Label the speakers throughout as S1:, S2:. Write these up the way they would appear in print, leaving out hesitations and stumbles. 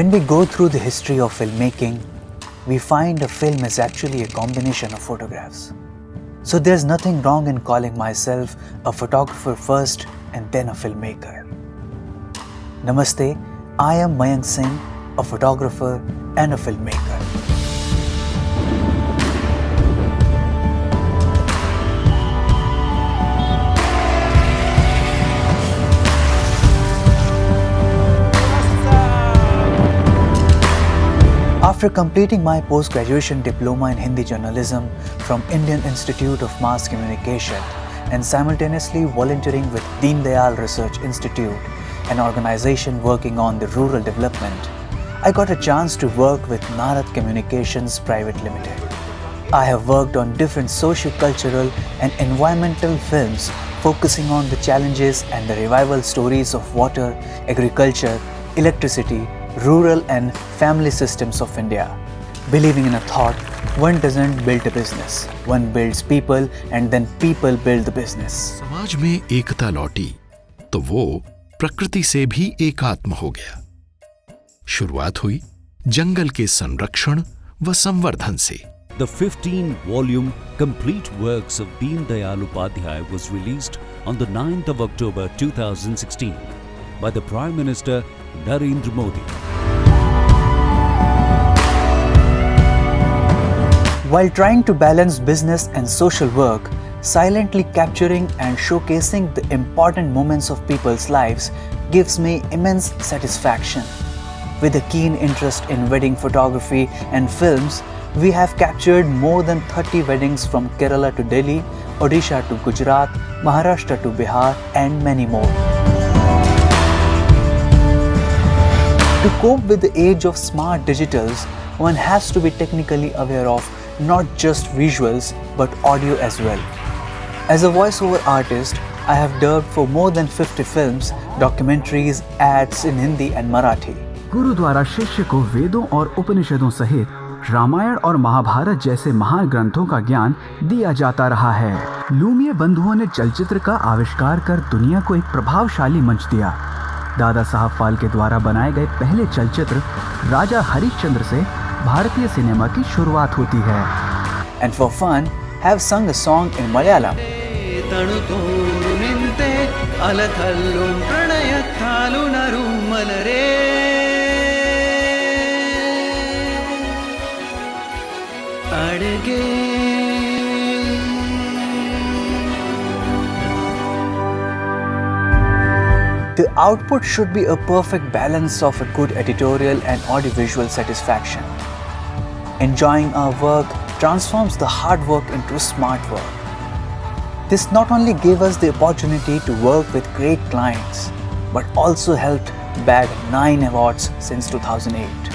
S1: When we go through the history of filmmaking, we find a film is actually a combination of photographs. So there's nothing wrong in calling myself a photographer first and then a filmmaker. Namaste, I am Mayank Singh, a photographer and a filmmaker. After completing my post-graduation diploma in Hindi journalism from Indian Institute of Mass Communication and simultaneously volunteering with Deen Dayal Research Institute, an organization working on the rural development, I got a chance to work with Narad Communications Private Limited. I have worked on different socio-cultural and environmental films focusing on the challenges and the revival stories of water, agriculture, electricity, rural and family systems of India. Believing in a thought, one doesn't build a business. One builds people and then people build the business.
S2: समाज में एकता लौटी तो वो प्रकृति से भी एकात्म हो गया। शुरुआत हुई जंगल के संरक्षण व संवर्धन से।
S3: The 15-volume complete works of Deen Dayal Upadhyay was released on the 9th of October 2016 by the Prime Minister Narendra Modi.
S1: While trying to balance business and social work, silently capturing and showcasing the important moments of people's lives gives me immense satisfaction. With a keen interest in wedding photography and films, we have captured more than 30 weddings from Kerala to Delhi, Odisha to Gujarat, Maharashtra to Bihar, and many more. To cope with the age of smart digitals, one has to be technically aware of not just visuals but audio as well. As a voiceover artist, I have dubbed for more than 50 films, documentaries, ads in Hindi and Marathi.
S4: गुरु द्वारा शिष्य को वेदों और उपनिषदों सहित रामायण और महाभारत जैसे महान ग्रंथों का ज्ञान दिया जाता रहा है। लूमिया बंधुओं ने चलचित्र का आविष्कार कर दुनिया को एक प्रभावशाली मंच दिया। दादा साहब फाल्के द्वारा बनाए गए पहले चलचित्र राजा हरिश्चंद्र से भारतीय सिनेमा की शुरुआत होती है।
S1: And for fun, have sung a song in Malayalam. The output should be a perfect balance of a good editorial and audiovisual satisfaction. Enjoying our work transforms the hard work into smart work. This not only gave us the opportunity to work with great clients, but also helped bag 9 awards since 2008.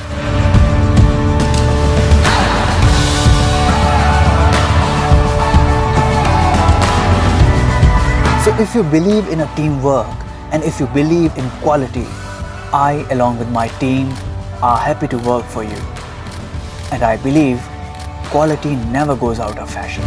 S1: So if you believe in a teamwork and if you believe in quality, I, along with my team, are happy to work for you. And I believe quality never goes out of fashion.